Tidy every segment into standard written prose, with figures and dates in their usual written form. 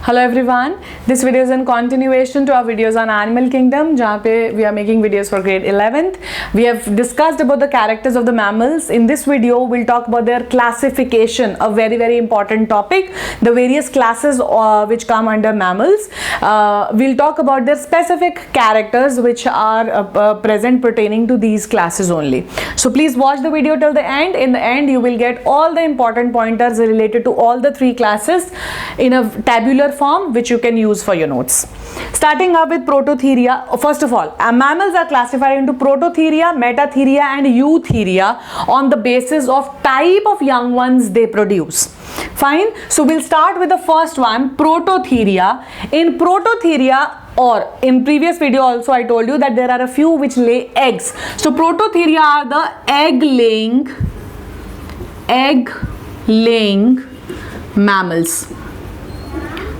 Hello everyone, this video is in continuation to our videos on Animal Kingdom जहाँ पे we are making videos for grade 11th. We have discussed about the characters of the mammals. In this video we'll talk about their classification, a very important topic, the various classes which come under mammals. We'll talk about their specific characters which are present pertaining to these classes only. So please watch the video till the end. In the end you will get all the important pointers related to all the three classes in a tabular form which you can use for your notes. Starting up with Prototheria. First of all, mammals are classified into Prototheria, Metatheria and Eutheria on the basis of type of young ones they produce. Fine. So we'll start with the first one, Prototheria. In Prototheria, or in previous video also I told you that there are a few which lay eggs. So Prototheria are the egg laying mammals.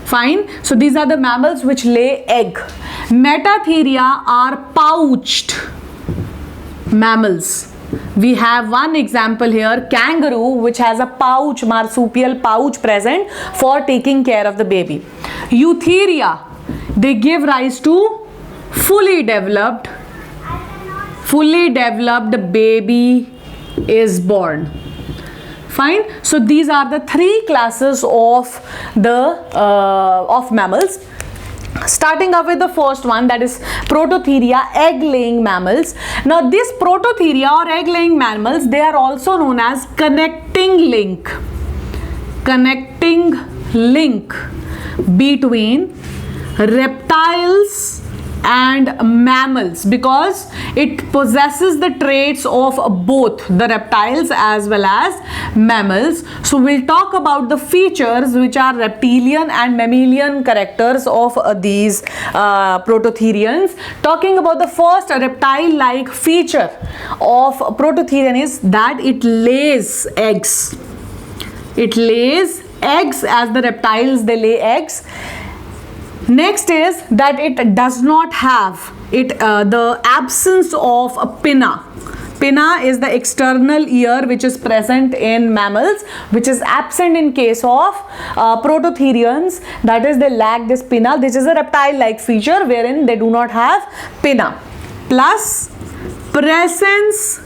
Fine. So these are the mammals which lay egg. Metatheria are pouched mammals. We have one example here, kangaroo, which has a pouch, marsupial pouch present for taking care of the baby. Eutheria, they give rise to fully developed baby is born. Fine. So these are the three classes of mammals. Starting up with the first one, that is Prototheria, egg-laying mammals. Now this Prototheria or egg-laying mammals, they are also known as connecting link between reptiles and mammals, because it possesses the traits of both the reptiles as well as mammals. So we'll talk about the features which are reptilian and mammalian characters of these Prototherians. Talking about the first reptile-like feature of Prototherian is that it lays eggs. It lays eggs, as the reptiles they lay eggs. Next is that it does not have the absence of a pinna. Pinna is the external ear which is present in mammals, which is absent in case of Prototherians. That is, they lack this pinna. This is a reptile-like feature wherein they do not have pinna. Plus presence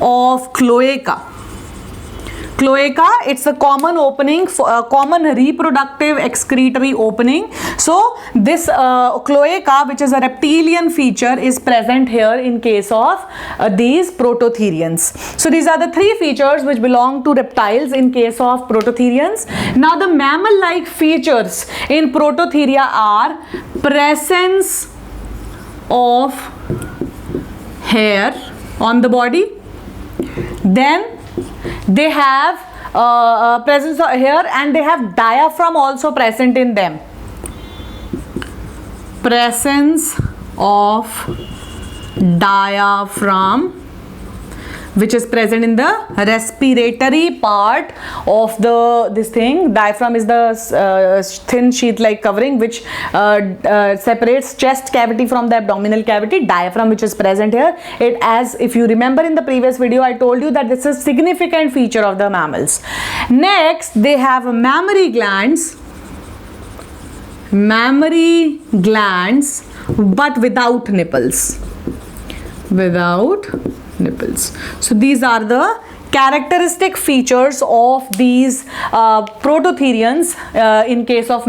of cloaca. Cloaca, it's a common opening, common reproductive excretory opening. So this cloaca, which is a reptilian feature, is present here in case of these Prototherians. So these are the three features which belong to reptiles in case of Prototherians. Now the mammal-like features in Prototheria are presence of hair on the body. Then they have presence of hair and they have diaphragm also present in them. Presence of diaphragm, which is present in the respiratory part of this thing. Diaphragm is the thin sheath-like covering which separates chest cavity from the abdominal cavity. Diaphragm, which is present here. It, as if you remember in the previous video, I told you that this is a significant feature of the mammals. Next, they have mammary glands. Mammary glands, but without nipples. Without nipples. So these are the characteristic features of these Prototherians. In case of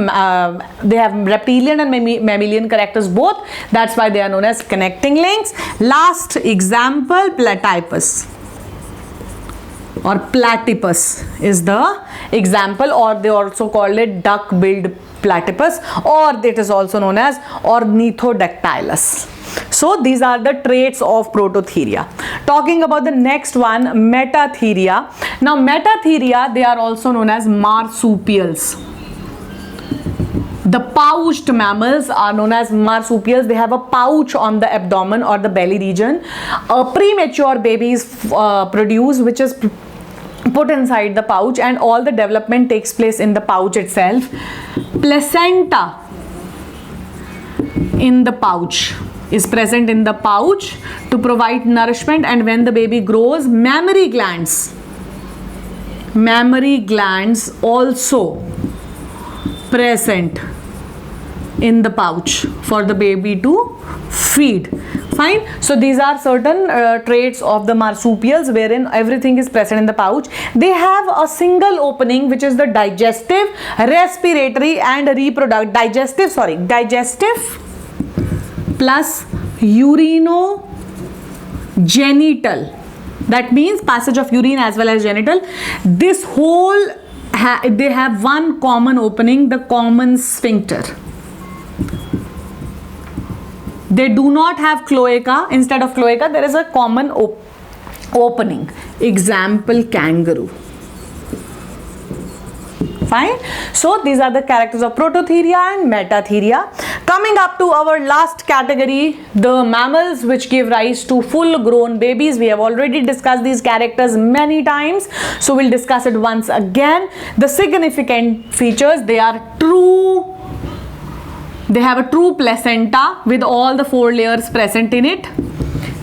they have reptilian and mammalian characters both. That's why they are known as connecting links. Last example, platypus or platypus is the example, or they also call it duck-billed platypus, or it is also known as Ornithodactylus. So these are the traits of Prototheria. Talking about the next one, Metatheria. Now Metatheria, they are also known as marsupials. The pouched mammals are known as marsupials. They have a pouch on the abdomen or the belly region. A premature baby is produced, which is put inside the pouch, and all the development takes place in the pouch itself. Placenta in the pouch is present in the pouch to provide nourishment, and when the baby grows, mammary glands also present in the pouch for the baby to feed. Fine. So these are certain traits of the marsupials wherein everything is present in the pouch. They have a single opening, which is the digestive, respiratory and digestive plus urinogenital. That means passage of urine as well as genital. This whole they have one common opening, the common sphincter. They do not have cloaca. Instead of cloaca, there is a common opening. Example, kangaroo. Fine. So these are the characters of Prototheria and Metatheria. Coming up to our last category, the mammals which give rise to full grown babies. We have already discussed these characters many times, so we'll discuss it once again. The significant features, they have a true placenta with all the 4 layers present in it.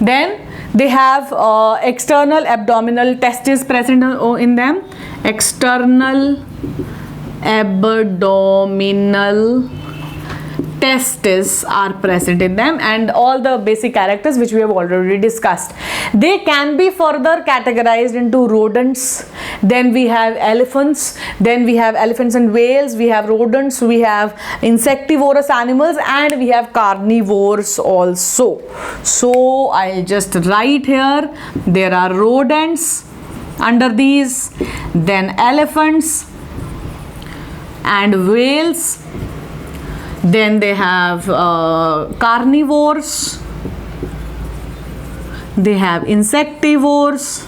Then they have external abdominal testes present in them. External abdominal testes are present in them, and all the basic characters which we have already discussed. They can be further categorized into rodents, then we have elephants, then we have elephants and whales, we have rodents, we have insectivorous animals, and we have carnivores also. So I'll just write here, there are rodents under these, then elephants and whales, then they have carnivores, they have insectivores,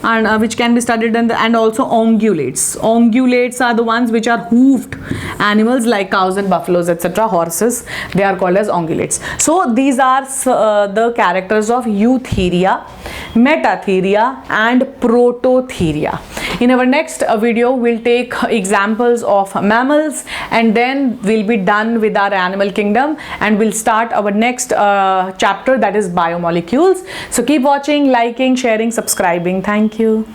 and which can be studied and also ungulates. Ungulates are the ones which are hoofed animals like cows and buffaloes, etc. Horses, they are called as ungulates. So these are the characters of Eutheria, Metatheria and Prototheria. In our next video, we'll take examples of mammals, and then we'll be done with our animal kingdom, and we'll start our next chapter, that is biomolecules. So keep watching, liking, sharing, subscribing. Thank you.